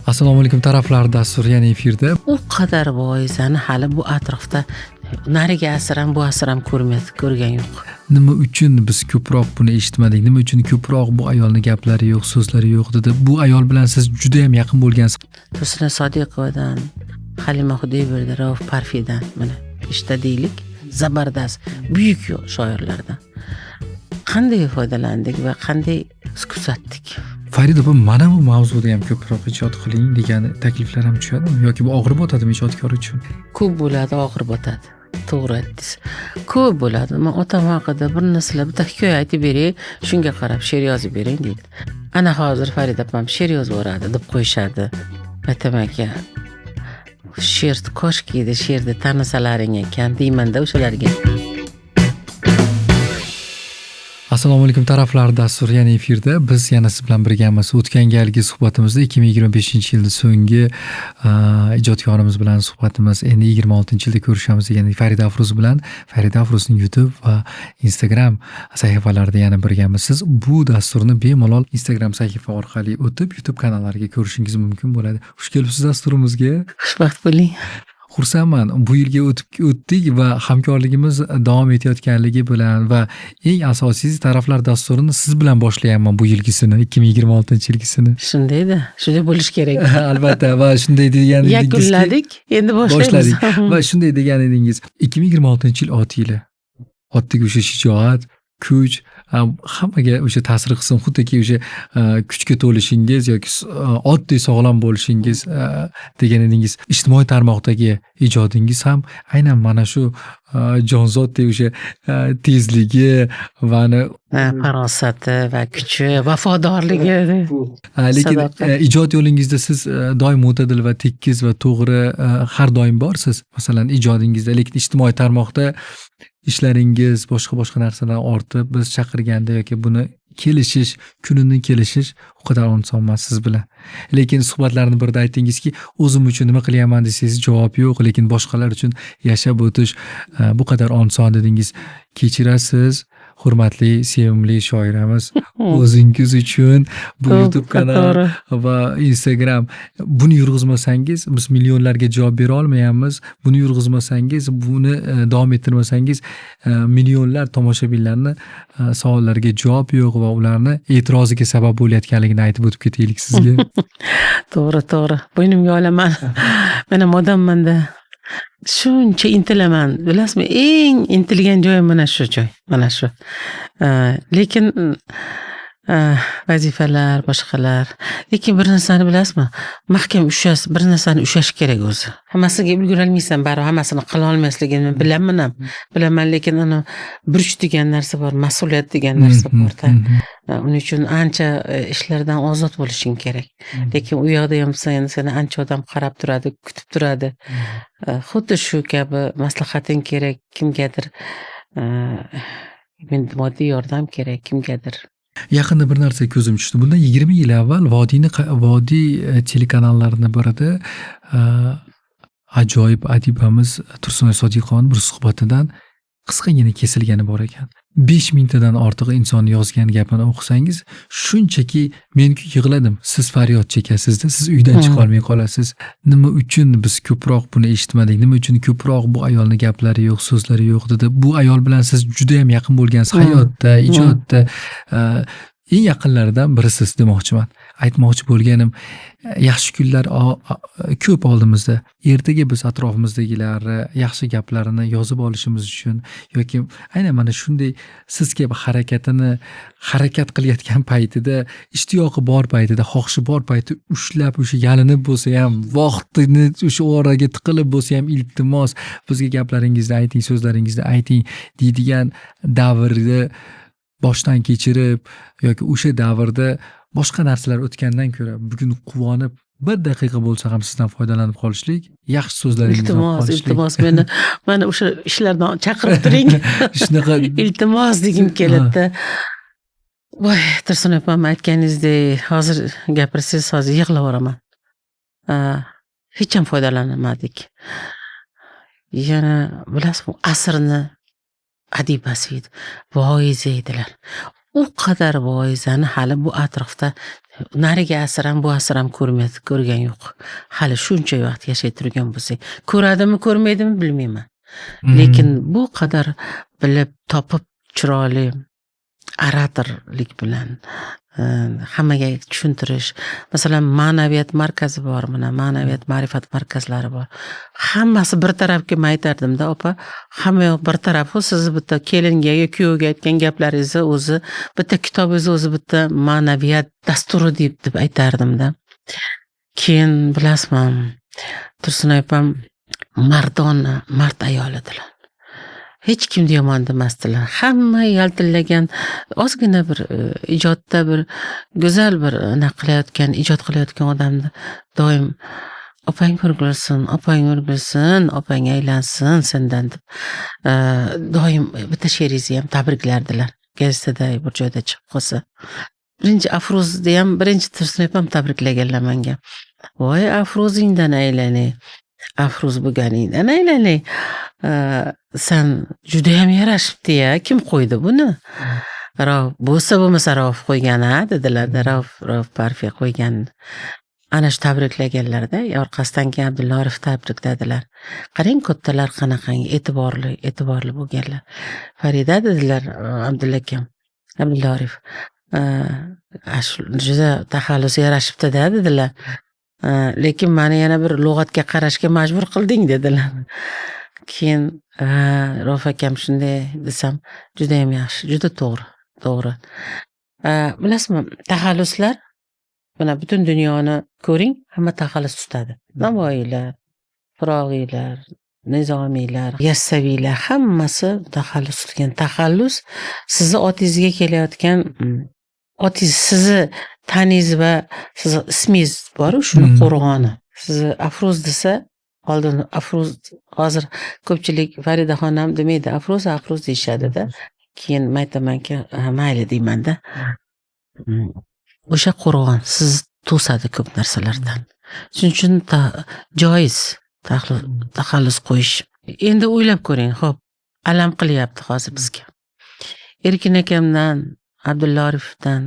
Assalomu alaykum taraflar dasturi yana efirda. U qadar voizani hali bu atrofda nariga asr ham bu asr ham ko'rgan yo'q. Nima uchun biz ko'proq buni eshitmadik? Nima uchun ko'proq bu ayolning gaplari yo'q, so'zlari yo'q dedi. Bu ayol bilan siz juda ham yaqin bo'lgansiz. Husna Sodiqovadan, Halima Xudoyberdi, Rauf Parfidan mana ishda deylik, zabardast buyuk shoirlardan qanday foydalandik va qanday kuzatdik. Farida opa, mana bu mavzuda ham ko'proq ijod qiling degan takliflar ham tushadimi yoki bu og'ir botadimi ijodkor uchun? Ko'p bo'ladi, og'ir botadi. To'g'ri aytdingiz. Ko'p bo'ladi. Men otam haqida bir narsalar, bitta hikoya aytib beray, shunga qarab she'r yozib bering deydi. Ana hozir Farida opam she'r yozib o'radi deb qo'yishadi. Aytaman aka, she'r koshki she'rni tanasalaring ekan deyman-da o'shalarga. Assalomu alaykum taraflar dasturi yana efirda. Biz yana siz bilan birgamiz. O'tgan galgi suhbatimizda 2025-yilning so'nggi ijodkorimiz bilan suhbatimiz endi 26-yilda ko'rishamiz degan Farida Afruz bilan. Farida Afruzning YouTube va Instagram sahifalarida yana birgamiz. Siz bu dasturni bemalol Instagram sahifa orqali o'tib YouTube kanallariga ko'rishingiz mumkin bo'ladi. Xush kelibsiz dasturimizga. Xushvaqt bo'ling. Xursandman. Bu yilga o'tdik va hamkorligimiz davom etayotganligi bilan va eng asosiysi taraflar dasturini siz bilan boshlayapman bu yilgisini, 2026-yilgisini. Shundayda, shunday bo'lish kerak. Albatta, va shunday degan edingiz. Yakunladik, endi boshlaymiz. Va shunday degan edingiz. 2026-yil ot yili. Otdagi o'sha shijoat, kuch hammaga o'sha ta'sir qilsin, xuddiki o'sha kuchga to'lishingiz yoki oddiy sog'lom bo'lishingiz degan edingiz. Ijtimoiy tarmoqdagi ijodingiz ham aynan mana shu jonzotdek o'sha tezligi va farosati va kuchi, vafodorligi. Lekin ijod yo'lingizda siz doim mo'tadil va tekis va to'g'ri har doim borsiz. Masalan, ijodingizda, lekin ijtimoiy tarmoqda ishlaringiz, boshqa narsalar ortib, biz chaqirganda yoki buni kelishish, kunini kelishish u qadar oson emas siz bilan. Lekin suhbatlarni birida aytdingizki, o'zim uchun nima qilyapman desangiz javob yo'q, lekin boshqalar uchun yashab o'tish bu qadar oson dedingiz. Kechirasiz, hurmatli, sevimli shoiramiz, o'zingiz uchun bu YouTube kanal va Instagram buni yurg'izmasangiz biz millionlarga javob bera olmayapmiz. Buni yurg'izmasangiz, buni davom ettirmasangiz millionlar tomoshabinlarni savollariga javob yo'q va ularni e'tiroziga sabab bo'layotganligini aytib o'tib ketaylik sizga. To'g'ri. Bo'ynimga olaman. Men ham odamman-da. Shuncha intilaman, bilasizmi? Eng intilgan joyim mana shu joy, mana shu. Lekin vazifalar, boshqalar. Lekin bir narsani bilasizmi? Mahkam bir narsani ushlash kerak o'zi. Hammasiga ulgura olmaysan, baribir hammasini qila olmasligini bilaman, lekin uni burch degan narsa bor, mas'uliyat degan narsa bor-da. Uning uchun ancha ishlardan ozod bo'lishing kerak. Lekin u yoqda ham seni ancha odam qarab turadi, kutib turadi. Xuddi shu kabi maslahating kerak kimgadir. Moddiy yordam kerak kimgadir. Yaqinda bir narsa ko'zim tushdi. Bundan 20 yil avval Vodiy telekanallarining birida ajoyib adibamiz Tursunoy Sodiqovaning bir suhbatidan qisqagina kesilgani bor ekan. 5000 tadan ortiq inson yozgan gapini o'qisangiz, shunchaki men yig'ladim. Siz faryod chekasizda, siz uydan chiqa olmay qolasiz. Nima uchun biz ko'proq buni eshitmadik? Nima uchun ko'proq bu ayolning gaplari yo'q, so'zlari yo'q dedi. Bu ayol bilan siz juda ham yaqin bo'lgansiz hayotda, ijodda. Eng yaqinlaridan birisiz demoqchiman. Aytmoqchi bo'lganim, yaxshi kunlar ko'p oldimizda. Ertaga biz atrofimizdagilar yaxshi gaplarini yozib olishimiz uchun yoki aynan mana shunday siz kabi harakat qilayotgan paytida, ishtiyoqi bor paytida, xohishi bor paytida ushlab o'sha yalinib bo'lsa ham, vaqtini o'sha oraga tiqilib bo'lsa ham iltimos bizga gaplaringizni ayting, so'zlaringizni ayting deydigan davrni boshdan kechirib yoki o'sha davrda boshqa narsalar o'tgandan ko'ra bugun quvonib bir daqiqa bo'lsa ham sizdan foydalanib qolishlik, yaxshi so'zlaringizdan qolishlik. Iltimos, meni o'sha ishlardan chaqirib turing. Shunaqa iltimos degim keladi. Voy, Tursunoy opam aytganingizdek, hozir gapirsangiz hozir yig'lab o'raman. Hech ham foydalanmadik. Yana bilasizmi, asrni adibasi edi, voizi edilar. U qadar voizani hali bu atrofda nariga asr ham bu asr ham ko'rgan yo'q. Hali shuncha vaqt yashay turgan bo'lsak, ko'radimi, ko'rmaydimi bilmayman. Lekin bu qadar bilib topib chiroyli oratorlik bilan hammaga tushuntirish. Masalan, ma'naviyat markazi bor, mana ma'naviyat ma'rifat markazlari bor. Hammasi bir tarafga aytardimda, opa, hamma yoq bir taraf. Siz bitta kelinga yoki kuyovga aytgan gaplaringizni o'zi bitta kitobingizni o'zi bitta ma'naviyat dasturi deb aytardimda. Keyin bilasizmi, Tursun opam mardona, mard ayol edilar. Hech kimni yomon demasdilar. Hamma yaltillagan ozgina bir ijodda bir go'zal bir ijod qilayotgan odamni doim opang o'rgilsin, opang aylansin sendan deb doim bitta she'ringizni ham tabriklardilar. Gazetada bir joyda chiqib qolsa. Birinchi Afruzni ham birinchi Tursun opam tabriklaganlar menga. Voy Afruzingdan aylanay. Afruz bo'lganingdan aylanay. Sen juda ham yarashibdi-ya. Kim qo'ydi buni? Rauf bo'lmasa Rauf qo'ygan-a dedilar-da. Rauf Parfi qo'ygan. Ana shu tabriklaganlarda, orqasidan keyin Abdulla Orif tabrikladilar. Qarang, kattalar qanaqangi e'tiborli bo'lganlar. Farida dedilar Abdulla akam, Abdulla Orif. Juda taxallus yarashibdi-da dedilar. Lekin meni yana bir lug'atga qarashga majbur qilding dedilar. Keyin Rauf akam shunday desam, juda ham yaxshi, juda to'g'ri. Bilasizmi, taxalluslar mana butun dunyoni ko'ring, hamma taxallus tutadi. Navoiylar, Firog'iylar, Nizomiylar, Yassaviylar hammasi taxallus tutgan. Taxallus sizni otingizga kelayotgan otingiz sizni taningiz va sizni ismingiz bor, shuni qo'rg'oni. Sizni Afruz desa, oldin Afruz, hozir ko'pchilik Farida xonam demaydi, Afruz deyishadi-da. Keyin aytamanki, mayli deyman-da. O'sha qo'rg'on siz to'sadi ko'p narsalardan. Shuning uchun joiz taxallus qo'yish. Endi o'ylab ko'ring, xo'p, alam qilyapti hozir bizga. Erkin akamdan, Abdulla Orifdan,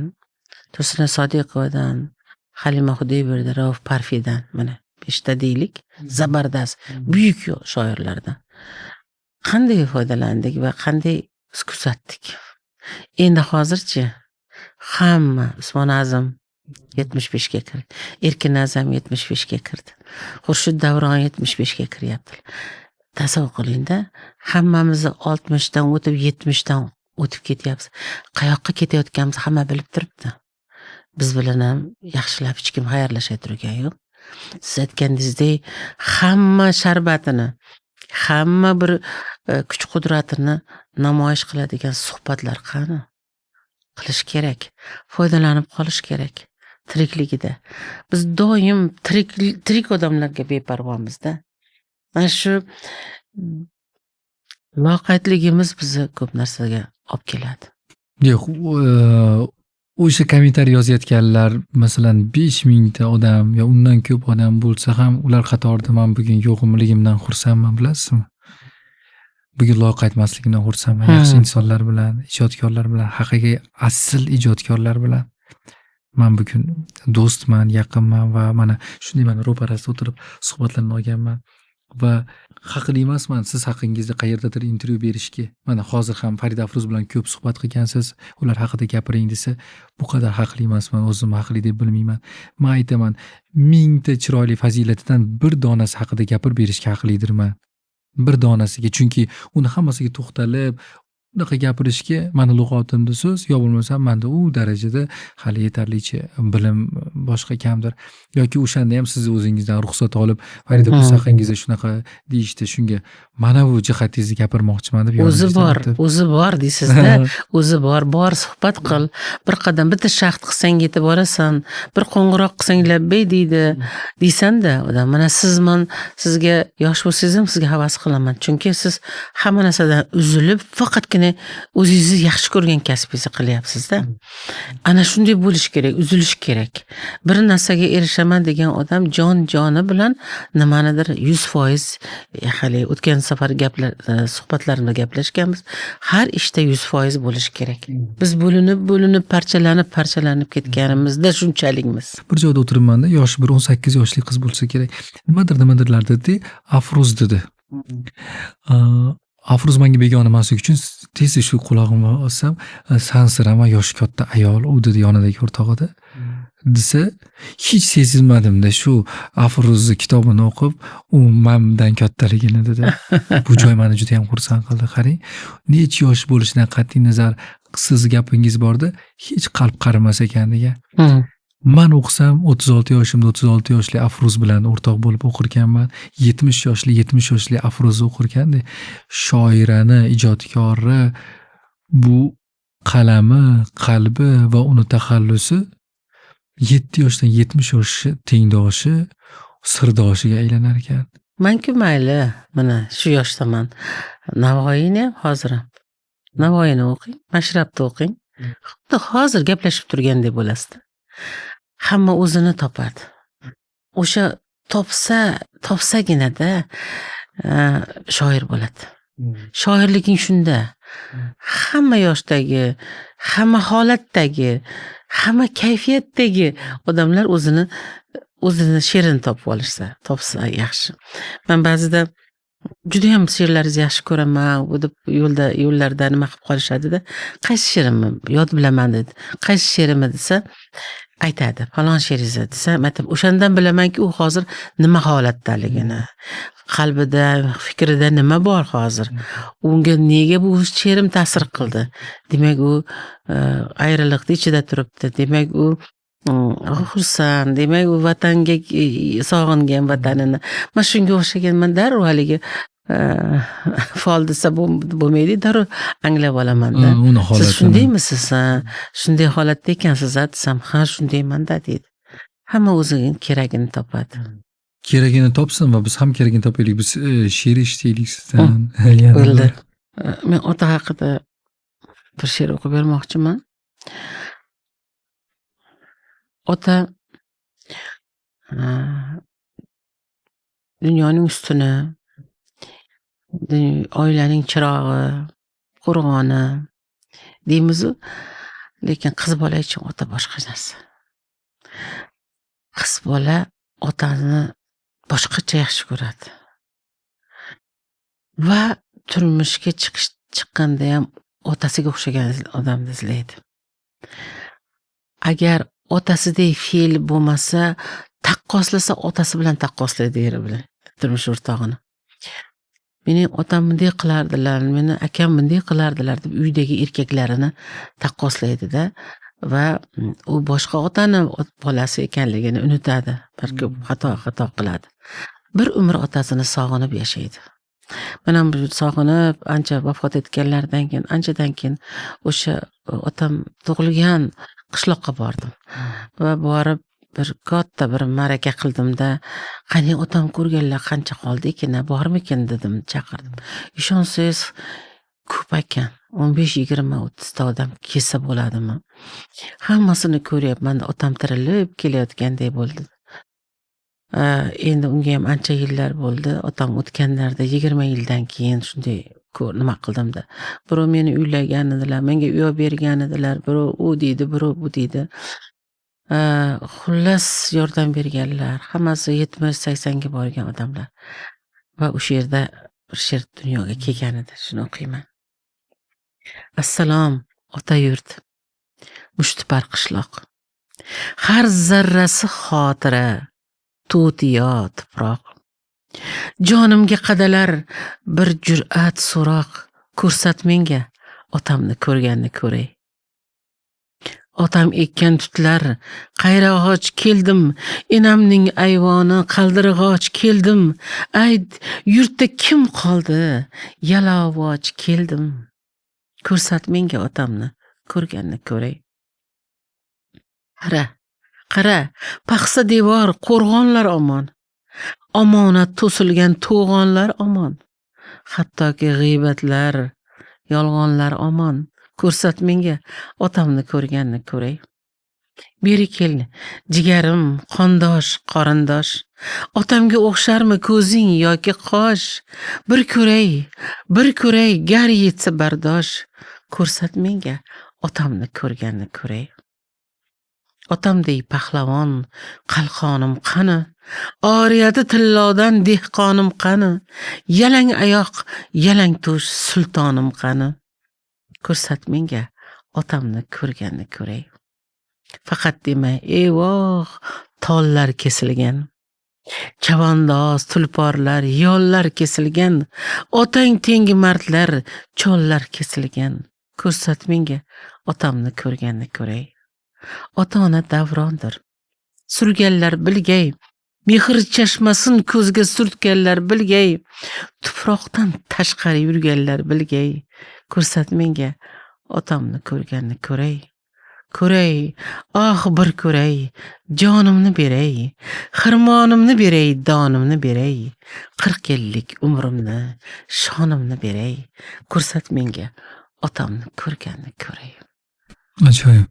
Tursun Sodiqovadan, Halima Xudoyberdi, Rauf Parfidan, mana 5 ta deylik, zabardast, buyuk shoirlardan qanday foydalandik va qanday kuzatdik. Endi hozirchi hamma Usmon Azim 75 ga kirdi. Erkin Azam 75 ga kirdi. Xurshid Davron 75 ga kiryapti. Tasavvur qiling-da, hammamiz 60 dan o'tib 70 dan o'tib ketyapmiz. Qayoqqa ketayotganimizni hamma bilib turibdi. Biz bilan ham yaxshilab hech kim xayrlasha turgan yo'q. Siz aytganingizdek, hamma sharbatini, hamma bir kuch-qudratini namoyish qiladigan suhbatlar qani? Qilish kerak, foydalanib qolish kerak tirikligida. Biz doim tirik odamlarga beparvomizda. Mana shu loqaydligimiz bizni ko'p narsaga olib keladi. Yo'q, o'sha kommentariy yozayotganlar, masalan 5000 ta odam yo undan ko'p odam bo'lsa ham, ular qatorida men bugun yo'qimligimdan xursandman, bilasizmi? Bugun loqaydmasligimdan xursandman. Yaxshi insonlar bilan, ijodkorlar bilan, haqiqiy asl ijodkorlar bilan men bugun do'stman, yaqinman va mana shunday men ro'parasida o'tirib suhbatlarni olganman. Va haqli emasman siz haqingizda qayerdadir intervyu berishga. Mana hozir ham Farida Afruz bilan ko'p suhbat qilgansiz, ular haqida gapiring desa, bu qadar haqli emasman, o'zim haqli deb bilmayman. Men aytaman, 1000 ta chiroyli fazilatidan bir donasi haqida gapirib berishga haqlidirman. Bir donasiga, chunki uni hammasiga to'xtalib unaqa gapirishga meni lug'atimda so'z yo bo'lmasa menda u darajada hali yetarlicha bilim boshqa kamdir yoki o'shanda ham siz o'zingizdan ruxsat olib Farida bu haqingizda shunaqa deyishdi, shunga mana bu jihatingizni gapirmoqchiman deb o'zi bor deysizda. O'zi bor suhbat qil, bir qadam bitta shaxt qilsang yetib borasan, bir qo'ng'iroq qilsang labbay deysanda odam. Mana sizga yosh bo'lsangiz ham sizga havas qilaman, chunki siz hamma narsadan uzilib faqatgina ya'ni o'zingizni yaxshi ko'rgan kasbingizni qilyapsiz-da. Ana shunday bo'lish kerak, uzilish kerak. Bir narsaga erishaman degan odam joni bilan nimanidir 100% hali o'tgan safar suhbatlarimda gaplashganmiz. Har ishda 100% bo'lish kerak. Biz bo'linib parchalanib ketganimizda shunchalikmiz. Bir joyda o'tiribmanda, yoshi bir 18 yoshli qiz bo'lsa kerak. Nimadir dedi, afruz dedi. Afruz menga begona emaslik uchun tez shu qulog'imni olsam, sansirama yoshi katta ayol, u dedi yonidagi o'rtog'ida. Desa, hech sezilmadimda shu Afruz kitobini o'qib, u mendan kattaligini dedi. Bu joy meni juda ham xursand qildi. Qarang, necha yosh bo'lishidan qat'iy nazar siz gapingiz borda, hech qalb qarimas ekan degan. Men o'qisam 36 yoshimda 36 yoshli Afruz bilan o'rtoq bo'lib o'qirkanman. 70 yoshli Afruz o'qirganda, shoirani, ijodkori, bu qalami, qalbi va uni taxallusi 7 yoshdan 70 yosh tengdoshi, sirdoshiga aylanar ekan. Menku mayli, mana shu yoshdaman. Navoiyni ham hozir ham. Navoiyni o'qing, Mashrabni o'qing. Xuddi hozir gaplashib turgandek bo'lasiz. Hamma o'zini topadi. O'sha topsaginada shoir bo'ladi. Shoirliging shunda. Hamma yoshdagi, hamma holatdagi, hamma kayfiyatdagi odamlar o'zini she'rini topsa yaxshi. Men ba'zida juda ham she'rlaringizni yaxshi ko'raman, deb yo'llarda nima qilib qolishadi-da. Qaysi she'rimni yod bilaman dedi. Qaysi she'rimi desa, aytadi. Falon she'ringizni desa, aytib, o'shandan bilamanki, u hozir nima holatdaligini, qalbida, fikrida nima bor hozir. Unga nega bu she'rim ta'sir qildi? Demak, u ayriliqda ichida turibdi. Demak, u xursand, demak, u vatanga sog'ingan vatanini. Men shunga o'xshaganman, darrov haligi fol desa bo'lmaydi, darrov anglab olaman-da. Siz shundaymisiz? Shunday holatda ekansiz, desam, ha, shundayman-da deydi. Hamma o'zining keragini topadi. Keragini topsin va biz ham keragini topaylik. Biz she'r eshitaylik sizdan. Bo'ldi. Men ota haqida bir she'r o'qib bermoqchiman. Ota dunyoning ustuni, oilaning chirog'i, qo'rg'oni deymiz-ku, lekin qiz bola uchun ota boshqa narsa. Qiz bola otani boshqacha yaxshi ko'radi. Va turmushga chiqqanda ham otasiga o'xshagan odamni izlaydi. Agar otasidek fe'l bo'lmasa, taqqoslasa otasi bilan taqqoslaydi eri bilan turmush o'rtog'ini. Mening otam bunday qilardilar, meni akam bunday qilardilar deb uydagi erkaklarini taqqoslaydi-da va u boshqa otani bolasi ekanligini unutadi. Bir ko'p xato qiladi. Bir umr otasini sog'inib yashaydi. Men ham sog'inib, ancha vafot etganlardan keyin, anchadan keyin o'sha otam tug'ilgan qishloqqa bordim. Va borib bir katta bir maraka qildimda, qani otam ko'rganlar qancha qoldi ekan, bormikin dedim, chaqirdim. Ishonsangiz ko'p ekan. 15-20-30 ta odam kelsa bo'ladimi? Hammasini ko'ryapman, otam tirilib kelayotgandek bo'ldi. Endi unga ham ancha yillar bo'ldi. Otam o'tganlarda 20 yildan keyin shunday nima qildimda. Birov meni uylagan edilar, menga uy bergan edilar, birov u deydi, birov bu deydi. Xullas yordam berganlar, hammasi 70-80 ga borgan odamlar. Va o'sha yerda bir she'r dunyoga kelgan edi, shuni o'qiyman. Assalom, ota yurt, mushtipar qishloq. Har zarrasi xotira, to'tiyo tuproq. Jonimga qadalar bir jur'at so'roq, ko'rsat menga otamni ko'rganni ko'ray. Otam ekkan tutlar, qayrag'och keldim, enamning ayvoni qaldirg'och keldim. Ay, yurtda kim qoldi? Yalavoch keldim. Ko'rsat menga otamni ko'rganni ko'ray. Qara, paxsa devor, qo'rg'onlar omon. Omonat to'silgan to'g'onlar omon. Hattoki g'iybatlar, yolg'onlar omon. Ko'rsat menga otamni ko'rganni ko'ray. Beri kel, jigarim, qondosh, qorindosh. Otamga o'xsharmi ko'zing yoki qosh? Bir ko'ray, gar yetsa bardosh. Ko'rsat menga otamni ko'rganni ko'ray. Otamdek pahlavon, qalqonim qani? Oriyati tillodan dehqonim qani? Yalang oyoq, yalang to'sh sultonim qani? Ko'rsat menga otamni ko'rganni ko'ray. Faqat dema, voh, tollar kesilgan. Chavandoz, tulporlar, yollar kesilgan. Otang tengi mardlar, chollar kesilgan. Ko'rsat menga otamni ko'rganni ko'ray. Ota-ona davrondir. Surganlar bilgay. Mehr chashmasin ko'zga surtganlar bilgay. Tuproqdan tashqari yurganlar bilgay. Ko'rsat menga otamni ko'rganni ko'ray. Ko'ray, bir ko'ray, jonimni beray, xirmonimni beray, donimni beray, 40 yillik umrimni, shonimni beray. Ko'rsat menga otamni ko'rganni ko'ray. Ajoyib.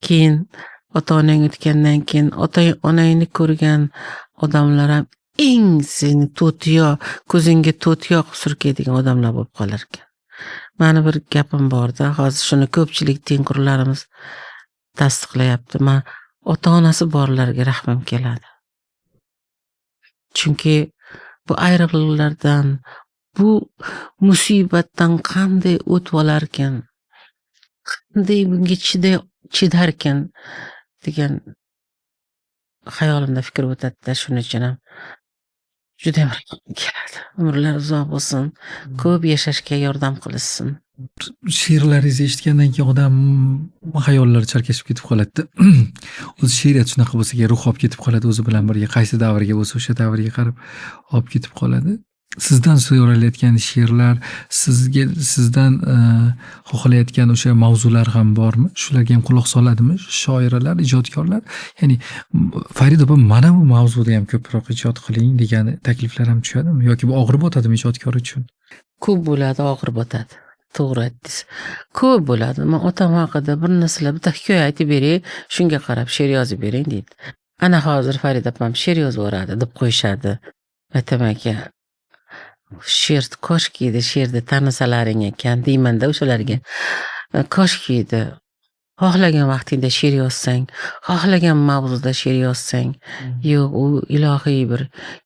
Keyin ota-onang o'tgandan keyin ota-onangni ko'rgan odamlar ham eng seni to'tiyo, ko'zingga to'tiyoq surkaydigan odamlar bo'lib qolar ekan. Mani bir gapim borda, hozir shuni ko'pchilik tengqurlarimiz tasdiqlayapti. Men ota-onasi borlarga rahmim keladi. Chunki bu ayriliqlardan, bu musibatdan qanday o'tib olarkan, qanday bunga chidarkan degan xayolimda fikr o'tadi. Shuning uchun ham juda ham rahmim keladi. Umrlar uzoq bo'lsin, ko'p yashashga yordam qilsin. She'rlaringizni eshitgandan keyin odam xayollari chalkashib ketib qoladi. O'zi she'riyat shunaqa bo'lsa, ruh olib ketib qoladi o'zi bilan birga, qaysi davrga bo'lsa o'sha davrga qarab olib ketib qoladi. Sizdan so'ralayotgan she'rlar, sizdan xohlayotgan o'sha mavzular ham bormi? Shularga ham quloq soladimi shoiralar, ijodkorlar? Ya'ni Farida opa, mana bu mavzuda ham ko'proq ijod qiling degan takliflar ham tushadimi yoki bu og'ir botadimi ijodkor uchun? Ko'p bo'ladi, og'ir botadi. To'g'ri aytdingiz. Ko'p bo'ladi. Men otam haqida bir narsalar, bitta hikoya aytib beray, shunga qarab she'r yozib bering deydi. Ana hozir Farida opam she'r yozib o'radi deb qo'yishadi. Aytaman aka, she'r koshki edi, she'rni tanisalaring ekan deymanda o'shalarga. Koshki edi. Xohlagan vaqtingda she'r yozsang, xohlagan mavzuda she'r yozsang, yo'q, u ilohiy bir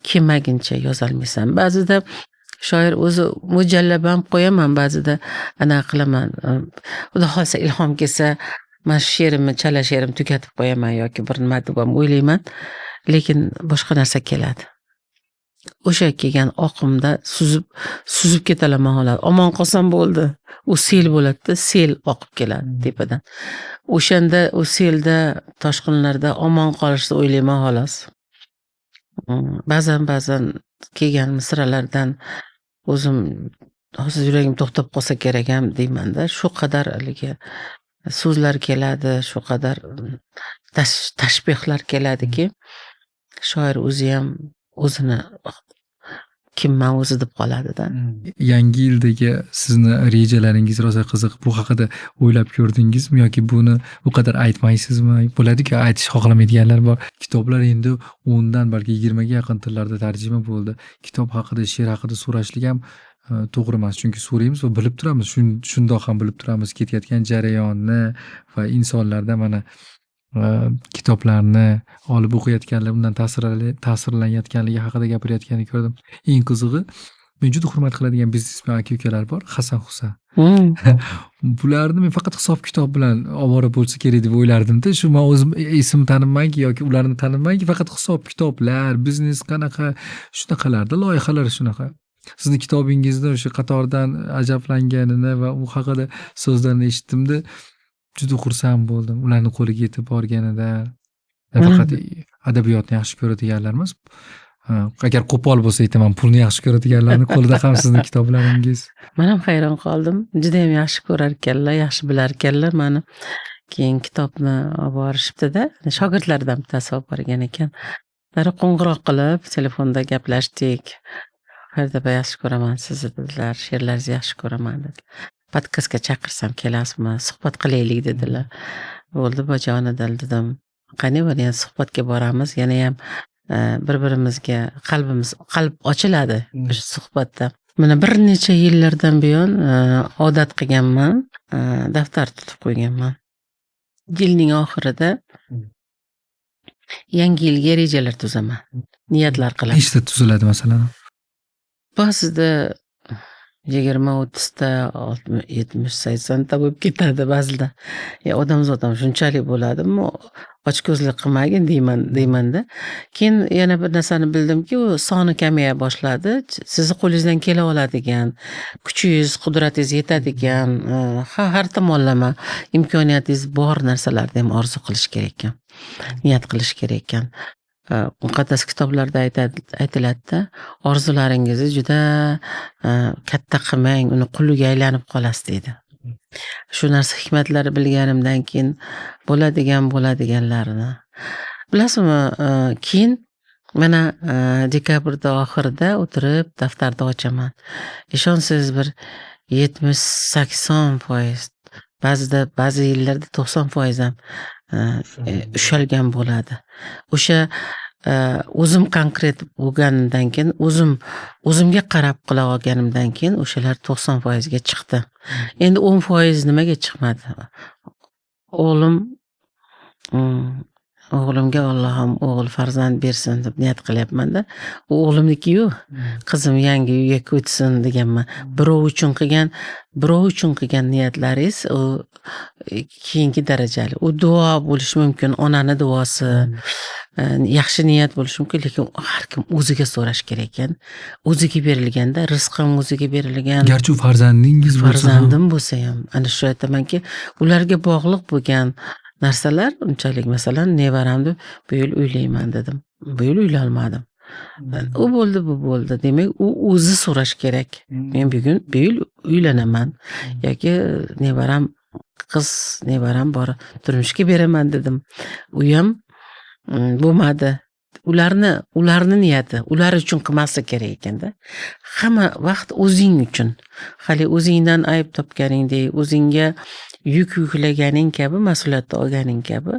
kelmaguncha yozolmaysan. Ba'zida shoir o'zi mujallab ham qo'yaman, ba'zida ana qilaman. Xudo xolsa ilhom kelsa, men she'rimni, chala she'rimni tugatib qo'yaman yoki bir nima deb ham o'ylayman, lekin boshqa narsa keladi. O'sha kelgan oqimda suzib ketalaman holat. Omon qolsam bo'ldi. U sel bo'ladi, sel oqib keladi tepadan. O'shanda u selda, toshqinlarda omon qolishni o'ylayman xolos. Ba'zan kelgan misralardan o'zim hozir yuragim to'xtab qolsa kerak ham deymanda. Shu qadar haligi so'zlar keladi, shu qadar tashbihlar keladiki, shoir o'zi ham o'zini kimman o'zi deb qoladida. Yangi yildagi sizni rejalaringiz rosa qiziq. Bu haqida o'ylab ko'rdingizmi yoki buni bu qadar aytmaysizmi? Bo'ladi-ku, aytish xohlamaydiganlar bor. Kitoblar endi 10 dan balki 20 ga yaqin tillarda tarjima bo'ldi. Kitob haqida, she'r haqida so'rashlik ham to'g'ri emas, chunki so'raymiz va bilib turamiz. Shundoq ham bilib turamiz ketayotgan jarayonni va insonlarda mana kitoblarni olib o'qiyotganlar, undan ta'sirlanayotganligi haqida gapirayotganini ko'rdim. Eng qizig'i, men juda hurmat qiladigan biznesmen aka-ukalar bor, Hasan Husan. Bularni men faqat hisob-kitob bilan ovora bo'lsa kerak deb o'ylardim-da. Shu men o'zim ism tanimayki yoki ularni tanimayki, faqat hisob-kitoblar, biznes qanaqa, shunaqalarda loyihalar shunaqa. Sizni kitobingizda o'sha qatordan ajablanganini va u haqida so'zlarni eshitdimda, juda xursand bo'ldim. Ularning qo'liga yetib borganida. Faqat adabiyotni yaxshi ko'radiganlar emas. Agar qo'pol bo'lsa aytaman, pulni yaxshi ko'radiganlarning qo'lida ham sizning kitoblaringiz. Men ham hayron qoldim. Juda ham yaxshi ko'rar ekanlar, yaxshi bilar ekanlar meni. Keyin kitobni olib borishibdi-da, shogirdlardan bittasi olib borgan ekan. Ular qo'ng'iroq qilib, telefonda gaplashdik. Farida opa, yaxshi ko'raman sizni dedilar, she'rlaringizni yaxshi ko'raman dedi. podkastga chaqirsam kelasizmi, suhbat qilaylik dedilar. Bo'ldi bajonidil dedim. Qani bir yana suhbatga boramiz, yana ham bir-birimizga qalb ochiladi o'sha suhbatda. Mana bir necha yillardan buyon odat qilganman, daftar tutib qo'yganman. Yilning oxirida yangi yilga rejalar tuzaman. Niyatlar qilaman. Nechta tuziladi masalan? Ba'zida 20-30 ta, 60, 70, 80 ta bo'lib ketadi ba'zida. Odamzod ham shunchalik bo'ladimi? Ochko'zlik qilmagin deymanda. Keyin yana bir narsani bildimki, u soni kamaya boshladi. Sizni qo'lingizdan kela oladigan, kuchingiz, qudratingiz yetadigan, har tomonlama imkoniyatingiz bor narsalarni ham orzu qilish kerak ekan. Niyat qilish kerak ekan. Muqaddas kitoblarda aytiladi-da, orzularingizni juda katta qilmang, uni quliga aylanib qolasiz deydi. Shu narsa hikmatlari bilganimdan keyin bo'ladiganlarini. Bilasizmi, keyin mana dekabrda oxirida o'tirib daftarni ochaman. Ishonsangiz bir 70-80%, ba'zi yillarda 90% ham ushalgan bo'ladi. O'sha o'zim konkret bo'lganimdan keyin, o'zimga qarab qila olganimdan keyin o'shalar 90% ga chiqdi. Endi 10% nimaga chiqmadi? O'g'limga Allohim o'g'il farzand bersin deb niyat qilyapman-da. U o'g'limniki-yu, qizim yangi uyga ko'chsin deganman. Birov uchun qilgan niyatlaringiz u keyingi darajali. U duo bo'lishi mumkin, onani duosi, yaxshi niyat bo'lishi mumkin, lekin har kim o'ziga so'rash kerak ekan. O'ziga berilganda, rizq ham o'ziga berilgan. Garchi u farzandingiz bo'lsa ham, farzandim bo'lsa ham, ana shu aytamanki, ularga bog'liq bo'lgan narsalar unchalik, masalan, nevaramni bu yil uylayman dedim. Bu yil uylolmadim. U bo'ldi, bu bo'ldi. Demak, u o'zi so'rash kerak. Men bugun bu yil uylanaman yoki nevaram bor, turmushga beraman dedim. U ham bo'lmadi. Ularni niyati, ular uchun qilmasa kerak ekanda. Hamma vaqt o'zing uchun. Hali o'zingdan ayb topganingdek, o'zingga yuk yuklaganing kabi, mas'uliyatni olganing kabi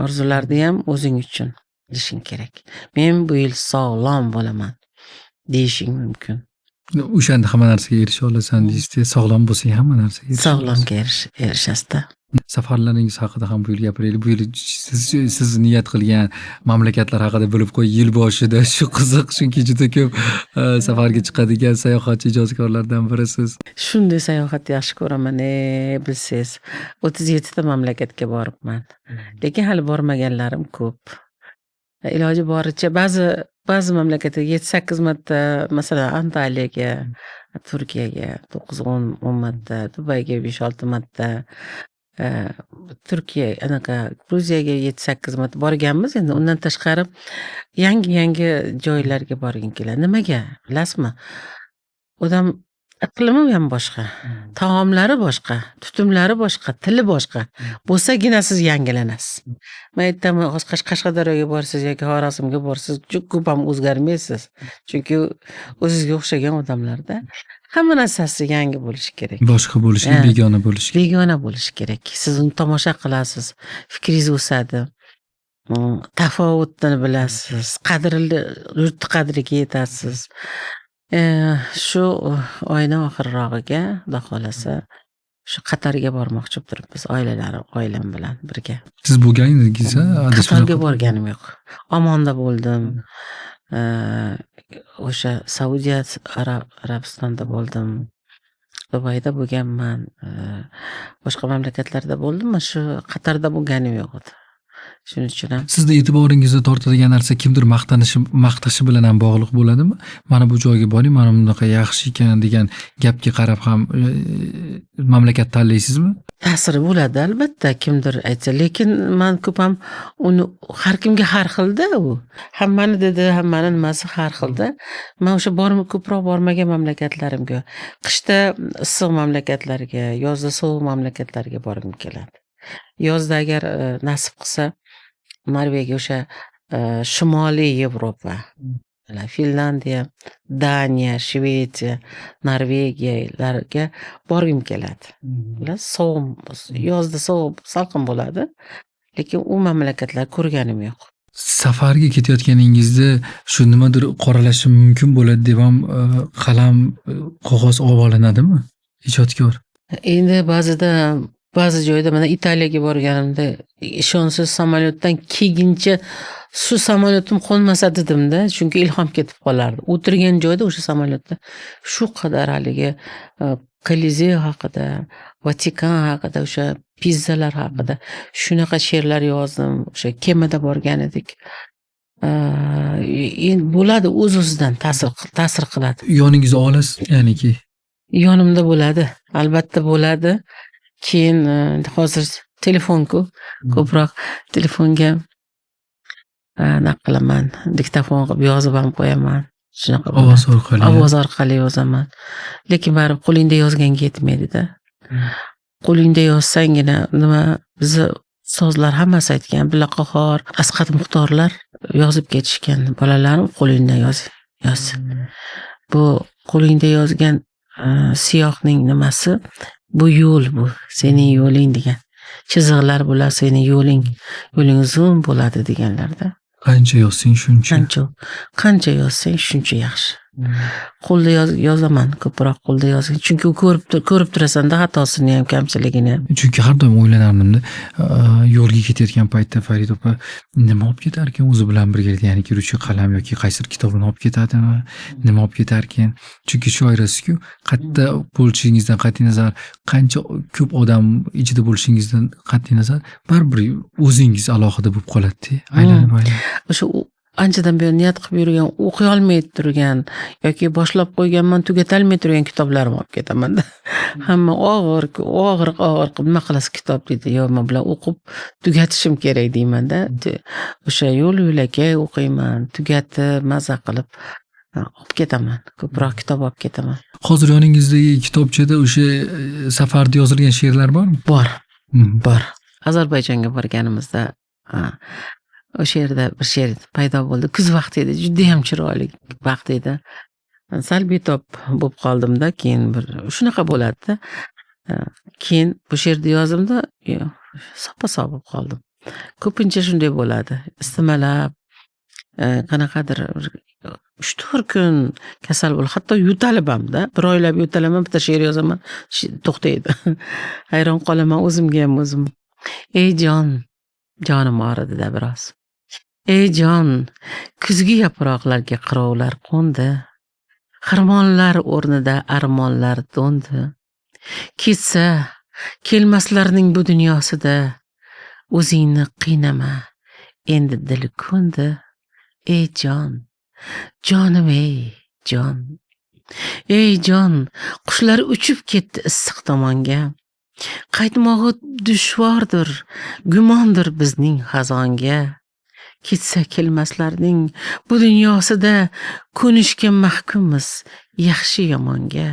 orzularni ham o'zing uchun qilishing kerak. Men bu yil sog'lom bo'laman deyishing mumkin. O'shanda hamma narsaga erisha olasan deysiz, sog'lom bo'lsang hamma narsaga erisha olasiz. Sog'lomga erishasiz-da. Safarlaringiz haqida ham bu yil gapiraylik. Bu yil siz niyat qilgan mamlakatlar haqida bo'lib qo'y. Yil boshida shu qiziq, chunki juda ko'p safarga chiqadigan sayohatchi ijodkorlardan birisiz. Shunday sayohatni yaxshi ko'raman, bilsangiz. 37 ta mamlakatga boribman. Lekin hali bormaganlarim ko'p. Iloji boricha ba'zi mamlakatga 7-8 marta, masalan, Antaliyaga, Turkiyaga 9-10 marta, Dubayga 5-6 marta, Turkiya, Gruziyaga 7-8 marta borganmiz. Endi undan tashqari yangi joylarga borgim keladi. Nimaga? Bilasizmi? Odam iqlimi ham boshqa, taomlari boshqa, tutumlari boshqa, tili boshqa bo'lsagina siz yangilanasiz. Men aytaman, Qashqadaryoga borsiz yoki Xorazmga borsiz, juda ko'p ham o'zgarmaysiz. Chunki o'zingizga o'xshagan odamlarda hamma narsasi yangi bo'lishi kerak. Boshqa bo'lishi, begona bo'lishi kerak. Begona bo'lishi kerak. Siz uni tomosha qilasiz, fikringiz o'sadi. Tafovutni bilasiz, yurt qadriga yetasiz. Shu oyning oxirrog'iga, Xudo xolasa, shu Qatarga bormoqchi bo'lib turibmiz, oilam bilan birga. Siz bo'lganingiz, Qatarga borganim yo'q. Omonda bo'ldim. O'sha Saudiya Arabistonda bo'ldim. Dubayda bo'lganman. Boshqa mamlakatlarda bo'ldim, shu Qatarda bo'lganim yo'q edi. Shuning uchun ham sizda e'tiboringizni tortadigan narsa kimdir maqtashi bilan ham bog'liq bo'ladimi? Mana bu joyga boring, mana bunaqa yaxshi ekan degan gapga qarab ham mamlakat tanlaysizmi? ta'siri bo'ladi albatta, kimdir aytsa, lekin men ko'p ham uni har kimga har xilda u. Hammani nimasi har xilda. Men o'sha ko'proq bormagan mamlakatlarimga, qishda issiq mamlakatlarga, yozda sovuq mamlakatlarga borgim keladi. Yozda agar nasib qilsa Norvegiya, o'sha Shimoliy Yevropa, Finlandiya, Daniya, Shvetsiya, Norvegiyalarga borgim keladi. Ular sovuq, yozda sovuq, salqin bo'ladi. Lekin u mamlakatlar ko'rganim yo'q. Safarga ketayotganingizda shu nimadir qoralashim mumkin bo'ladi deb ham qalam, qog'oz olib olinadimi? Ijodkor. Endi ba'zi joyda mana Italiyaga borganimda ishonsiz samolyotdan kelguncha shu samolyotim qo'nmasa dedimda, chunki ilhom ketib qolardi. O'tirgan joyda o'sha samolyotda shu qadar haligi Kolizey haqida, Vatikan haqida, o'sha pizzalar haqida shunaqa she'rlar yozdim. O'sha kemada borgan edik. Endi bo'ladi, o'z-o'zidan ta'sir qiladi. Yoningizda olasiz, ya'niki. Yonimda bo'ladi, albatta bo'ladi. Keyin hozir telefonku, ko'proq telefonga qilaman, diktafon qilib yozib ham qo'yaman. Shunaqa Ovoz orqali. ovoz orqali yozaman. Lekin baribir qo'lingda yozganga yetmaydi-da. Qo'lingda yozsangina nima bizni ustozlar hammasi aytgan, Billaqahor, Asqat Muxtorlar yozib ketishgan. Bolalarim qo'lingda yoz. Bu qo'lingda yozgan siyohning nimasi? Bu yo'l, bu sening yo'ling degan. Chiziqlar bular sening yo'ling. Yo'ling uzun bo'ladi deganlarda. Qancha yozsang shuncha. Qancha yozsang shuncha yaxshi. Qo'lda yozaman, ko'proq qo'lda yozing. Chunki ko'rib turasan-da xatosini ham, kamchiligini ham. Chunki har doim o'ylanardim-da, yo'lga ketayotgan paytda Farid opa nima olib ketar ekan o'zi bilan birga, ya'ni ruchka qalam yoki qaysidir kitobini olib ketadimi, nima olib ketar ekan? Chunki shoirasiz-ku, qayerda bo'lishingizdan qat'iy nazar, qancha ko'p odam ichida bo'lishingizdan qat'iy nazar, baribir o'zingiz alohida bo'lib qoladi-da, aylanib. O'sha anchadan beri niyat qilib yurgan, o'qiy olmay turgan yoki boshlab qo'yganman, tugatolmay turgan kitoblarimni olib ketaman-da. Hamma og'ir qilib nima qilasiz kitob deydi. Yo, men bilan o'qib tugatishim kerak deyman-da. O'sha yo'l yo'lakay o'qiyman, tugatib, maza qilib olib ketaman. Ko'proq kitob olib ketaman. Hozir yoningizdagi kitobchada o'sha safarda yozilgan she'rlar bormi? Bor. Ozarbayjonga borganimizda o'sha yerda bir she'r paydo bo'ldi. Kuz vaqti edi, juda ham chiroyli vaqt edi. Sal betob bo'lib qoldim-da, keyin bir shunaqa bo'ladi-da. Keyin bu she'rni yozimda, soppa-sog' bo'lib qoldim. Ko'pincha shunday bo'ladi. Istimalab qanaqadir 3-4 kun kasal bo'lib, hatto yo'talib ham-da. Bir oylab yo'talaman, bitta she'r yozaman, to'xtaydi. Hayron qolaman o'zimga ham o'zim. Ey jonim og'ridi-da biroz. Ey jon, kuzgi yaproqlarga qirovlar qo'ndi. Xirmonlar o'rnida armonlar to'ndi. Ketsa, kelmaslarning bu dunyosida o'zingni qiynama, endi dili ko'ndi. Ey jonim ey jon. Ey jon, qushlar uchib ketdi issiq tomonga. Qaytmog'i dushvordir, gumondir bizning xazonga. Ketsa kelmaslarning bu dunyosida ko'nishga mahkummiz yaxshi yomonga.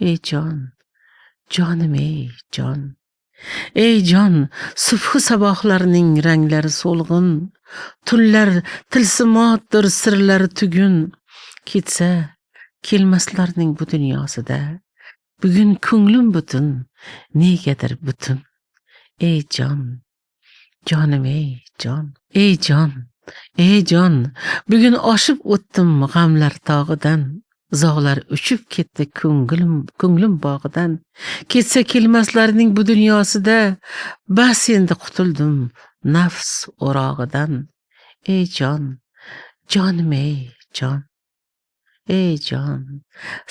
Ey jonim ey jon. Ey jon, subhi sabohlarning ranglari so'lg'in, tunlar tilsimotdir sirlari tugun. Ketsa kelmaslarning bu dunyosida bugun ko'nglim butun, negadir butun. Ey jonim ey jon. Ey jon, bugun oshib o'tdim g'amlar tog'idan. Zog'lar uchib ketdi ko'nglim bog'idan. Ketsa kelmaslarning bu dunyosida bas endi qutuldim nafs o'rog'idan. Ey jonim ey jon. Ey jon,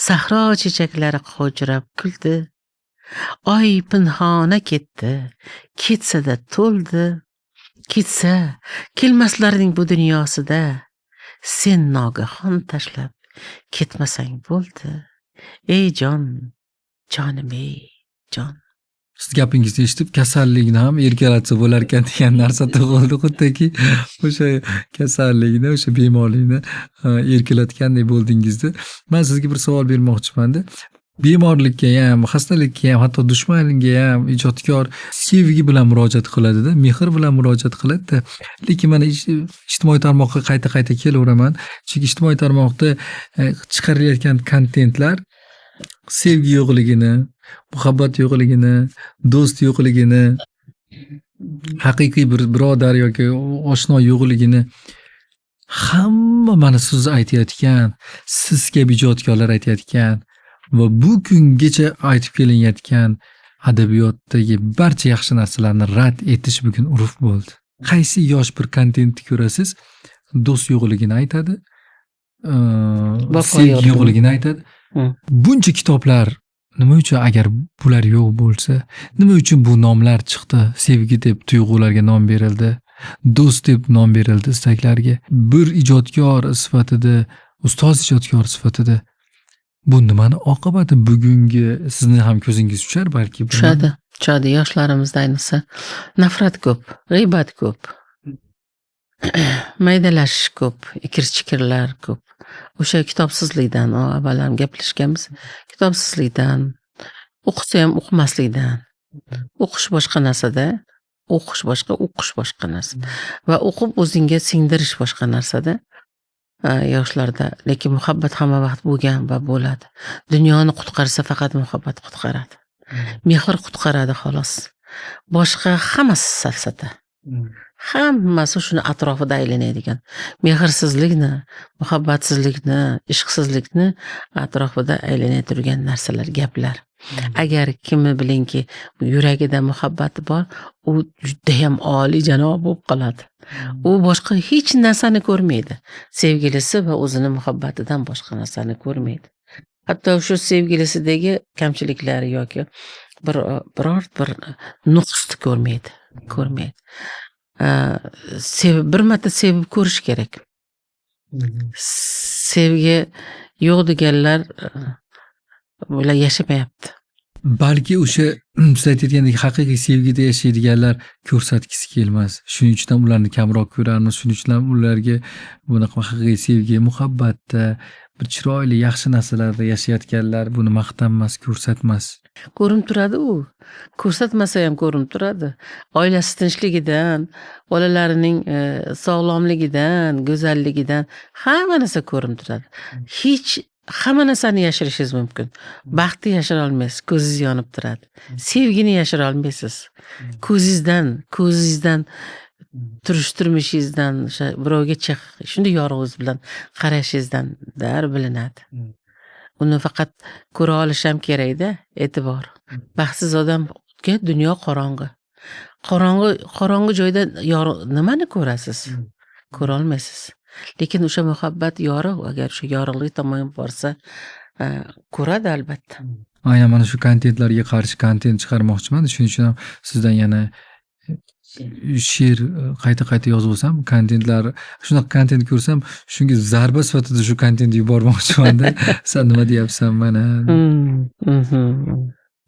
sahro chechaklari qovjirab kuldi. Oy pinhona ketdi, ketsa-da to'ldi. Ketsa, kelmaslarning bu dunyosida sen nogahon tashlab ketmasang bo'ldi. Ey jonim ey jon. Siz gapingizni eshitib kasallikni ham erkalatsa bo'lar ekan degan narsa tug'ildi, xuddaki o'sha kasallikni, o'sha bemorlikni erkalatgandek bo'ldingizda. Men sizga bir savol bermoqchiman-da. bemorlikka ham, xastalikka ham, hatto dushmanga ham ijodkor sevgi bilan murojaat qiladida, mehr bilan murojaat qiladida. Lekin mana ijtimoiy tarmoqqa qayta-qayta kelaveraman. Chunki ijtimoiy tarmoqda chiqarilayotgan kontentlar sevgi yo'qligini, muhabbat yo'qligini, do'st yo'qligini, haqiqiy bir birodar yoki oshno yo'qligini hamma mana siz aytayotgan, siz kabi ijodkorlar aytayotgan va bu kungacha aytib kelinayotgan adabiyotdagi barcha yaxshi narsalarni rad etish bugun urf bo'ldi. Qaysi yosh bir kontentni ko'rasiz, do'st yo'qligini aytadi, sevgi yo'qligini aytadi. Buncha kitoblar nima uchun agar bular yo'q bo'lsa, nima uchun bu nomlar chiqdi? Sevgi deb tuyg'ularga nom berildi. Do'st deb nom berildi istaklarga. Bir ijodkor sifatida, ustoz ijodkor sifatida bu nimani oqibati bugungi sizni ham ko'zingiz tushar balki. Tushadi. Yoshlarimizda ayniqsa nafrat ko'p, g'iybat ko'p. Maydalashish ko'p, ikir-chikirlar ko'p. O'sha kitobsizlikdan, avval ham gaplashganmiz. Kitobsizlikdan, o'qisa ham o'qimaslikdan. O'qish boshqa narsada, o'qish boshqa, o'qish boshqa narsa. Va o'qib o'zingga singdirish boshqa narsada. Yoshlarda, lekin muhabbat hamma vaqt bo'lgan va bo'ladi. Dunyoni qutqarsa faqat muhabbat qutqaradi. Mehr qutqaradi xolos. Boshqa hammasi safsata. Hammasi shuni atrofida aylanadigan. Mehrsizlikni, muhabbatsizlikni, ishqsizlikni atrofida aylanib turgan narsalar, gaplar. Agar kimni bilingki yuragida muhabbati bor, u juda ham oliy janob bo'lib qoladi. U boshqa hech narsani ko'rmaydi. Sevgilisi va o'zini muhabbatidan boshqa narsani ko'rmaydi. Hatto shu sevgilisidagi kamchiliklari yoki biror bir nuqsni ko'rmaydi. Bir marta sevib ko'rish kerak. Sevgi yo'q deganlar bular yashamayapti. Balki o'sha siz aytayotgandek haqiqiy sevgida yashaydiganlar ko'rsatgisi kelmas. Shuning uchun ham ularni kamroq ko'ramiz. Shuning uchun ham ularga bunaqa haqiqiy sevgi, muhabbatda, bir chiroyli, yaxshi narsalarda yashayotganlar buni maqtanmas, ko'rsatmas. Ko'rinib turadi u. Ko'rsatmasa ham ko'rinib turadi. Oilasi tinchligidan, bolalarining sog'lomligidan, go'zalligidan hamma narsa ko'rinib turadi. Hech hamma narsani yashirishingiz mumkin. Baxtni yashira olmaysiz, ko'zingiz yonib turadi. Sevgini yashira olmaysiz. Ko'zingizdan turmishingizdan, o'sha birovga shunday yorug'ingiz bilan qarashingizdan dar bilinadi. Uni faqat ko'ra olish ham kerak-da, e'tibor. Baxtsiz odamga dunyo qorong'i. Qorong'i joyda nimani ko'rasiz? Ko'ra olmaysiz. Lekin o'sha muhabbat yorug', agar shu yorug'lik tomon borsa, ko'radi albatta. Aynan mana shu kontentlarga qarshi kontent chiqarmoqchiman. Shuning uchun ham sizdan yana she'r qayta yozib olsam, kontentlar, shunaqa kontent ko'rsam, shunga zarba sifatida shu kontentni yubormoqchiman-da. Sen nima deyapsan mana?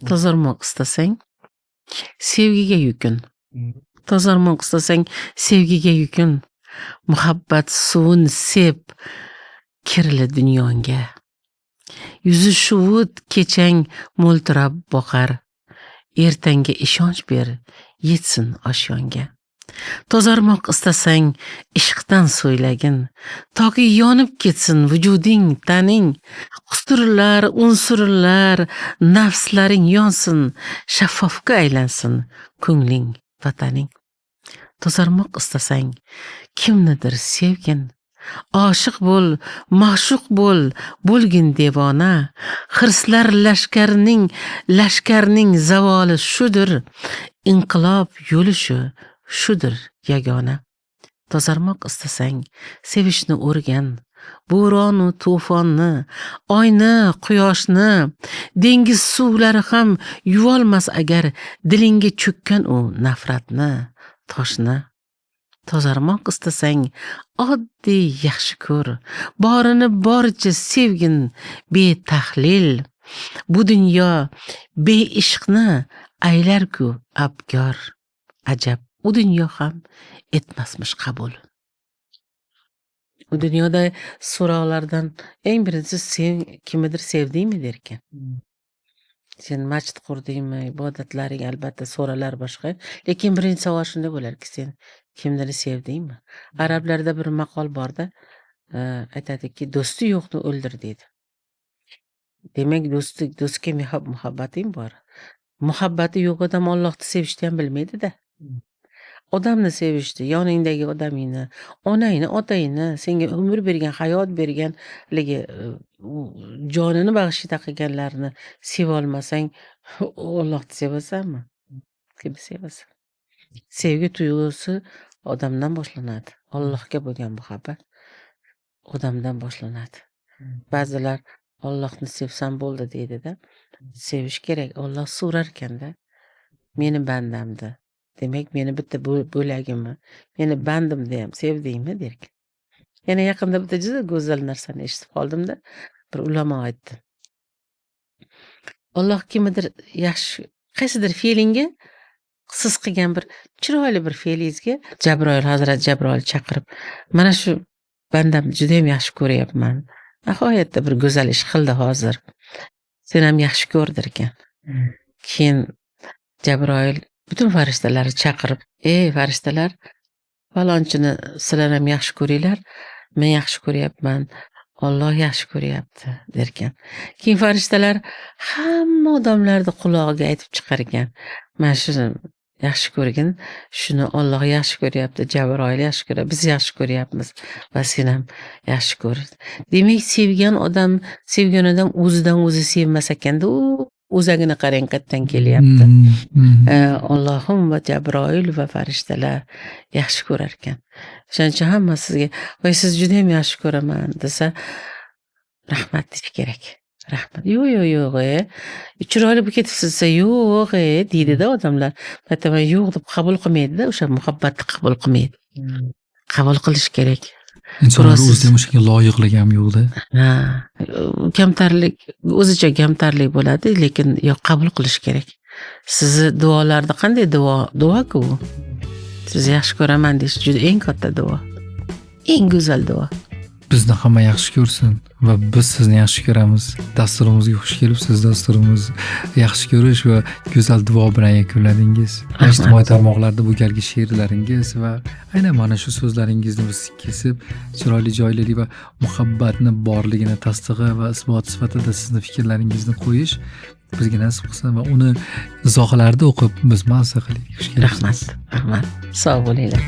Tozarmoq istasang, sevgiga yukun. Tozarmoq istasang, sevgiga yukun. Muhabbat suvini sep kirli dunyonga. Yuzi shuvut kechang mo'ltirab boqar. Ertanga ishonch ber, yetsin oshyonga. Tozarmoq istasang, ishqdan so'ylagin. Toki yonib ketsin vujuding, taning. Qusturlar, unsurlar, nafslaring yonsin. Shaffofga aylansin ko'ngling, vataning. Tozarmoq istasang, kimnidir sevgin. Oshiq bo'l, ma'shuq bo'l, bo'lgin devona. Hirslar lashkarning zavoli shudir. Inqilob yo'li shudir yagona. Tozarmoq istasang, sevishni o'rgan. Bo'ronu to'fonni, oyni, quyoshni, dengiz suvlari ham yuvolmas agar dilingga cho'kkan u nafratni, toshni. Tozarmoq istasang, oddiy yaxshi ko'r. Borini boricha sevgin betahlil. Bu dunyo beishqni aylar-ku abgor. Ajab, u dunyo ham etmasmish qabul. U dunyoda so'roqlardan eng birinchisi kimnidir sevdingmi derkan. sen masjid qurdingmi, ibodatlaring albatta so'ralar boshqa. Lekin birinchi savol shunday bo'larki, sen kimdir sevdingmi? Arablarda bir maqol borda, aytadiki, do'sti yo'qni o'ldir deydi. Demak, do'stga muhabbating bor. Muhabbati yo'q odam Allohni sevishni ham bilmaydi-da. Odamni sevishni, yoningdagi odamingni, onangni, otangni, senga umr bergan, hayot berganligi, jonini bag'ishida qilganlarni sevolmasang, Allohni sevasanmi? Kimni sevasan? Sevgi tuyg'usi odamdan boshlanadi. Allohga bo'lgan muhabbat odamdan boshlanadi. Ba'zilar Allohni sevsam bo'ldi deydi-da. Sevish kerak. Alloh so'rar ekanda. Meni bandamdi. Demak, meni bitta bo'lagimni, meni bandimni ham sevdingmi derkan. Yana yaqinda bitta juda go'zal narsani eshitib qoldimda, bir ulamo aytdi. Alloh kimnidir yaxshi qaysidir fe'lingga, siz qilgan bir chiroyli bir fe'lingizga Hazrat Jabroil chaqirib, mana shu bandamni juda ham yaxshi ko'ryapman. Nihoyatda bir go'zal ish qildi hozir. Sen ham yaxshi ko'rdir ekan. Keyin Jabroil butun farishtalarni chaqirib, "Ey farishtalar, falonchini sizlar ham yaxshi ko'ringlar. Men yaxshi ko'ryapman. Alloh yaxshi ko'ryapti" derkan. Keyin farishtalar hamma odamlarni qulog'iga aytib chiqar ekan. Mana shuni yaxshi ko'rgin, shuni Alloh yaxshi ko'ryapti, Jabroil yaxshi ko'ryapti, biz yaxshi ko'ryapmiz va sen ham yaxshi ko'r. Demak, sevgan odam o'zidan o'zi sevmas ekanda, u o'zagini qarang qayerdan kelyapti. Allohim va Jabroil va farishtalar yaxshi ko'rar ekan. Shuning uchun hamma sizga, "Voy, siz juda ham yaxshi ko'raman" desa, rahmat deyish kerak. Rahmat. Yo'q, chiroyli bo'lib ketibsiz desa, "Yo'q, deydi-da odamlar. Aytaman, yo'q deb qabul qilmaydi-da, o'sha muhabbatni qabul qilmaydi. Qabul qilish kerak. Insonlar o'zida ham o'shanga loyiqligi ham yo'q-da. Kamtarlik, o'zicha kamtarlik bo'ladi, lekin yo'q, qabul qilish kerak. Sizni duolarda qanday duo-ku u. Siz yaxshi ko'raman deyish juda eng katta duo. Eng go'zal duo. Bizni hamma yaxshi ko'rsin va biz sizni yaxshi ko'ramiz. Dasturimizga xush kelibsiz. Dasturimiz yaxshi ko'rish va go'zal duo bilan yakunladingiz. Ijtimoiy tarmoqlarda bu galgi she'rlaringiz va aynan mana shu so'zlaringizni biz kesib, chiroyli joylari va muhabbatni borligini tasdig'i va isbot sifatida sizni fikrlaringizni qo'yish bizga nasib qilsin va uni izohlarda o'qib biz mazza qilaylik. Rahmat. Sog' bo'linglar.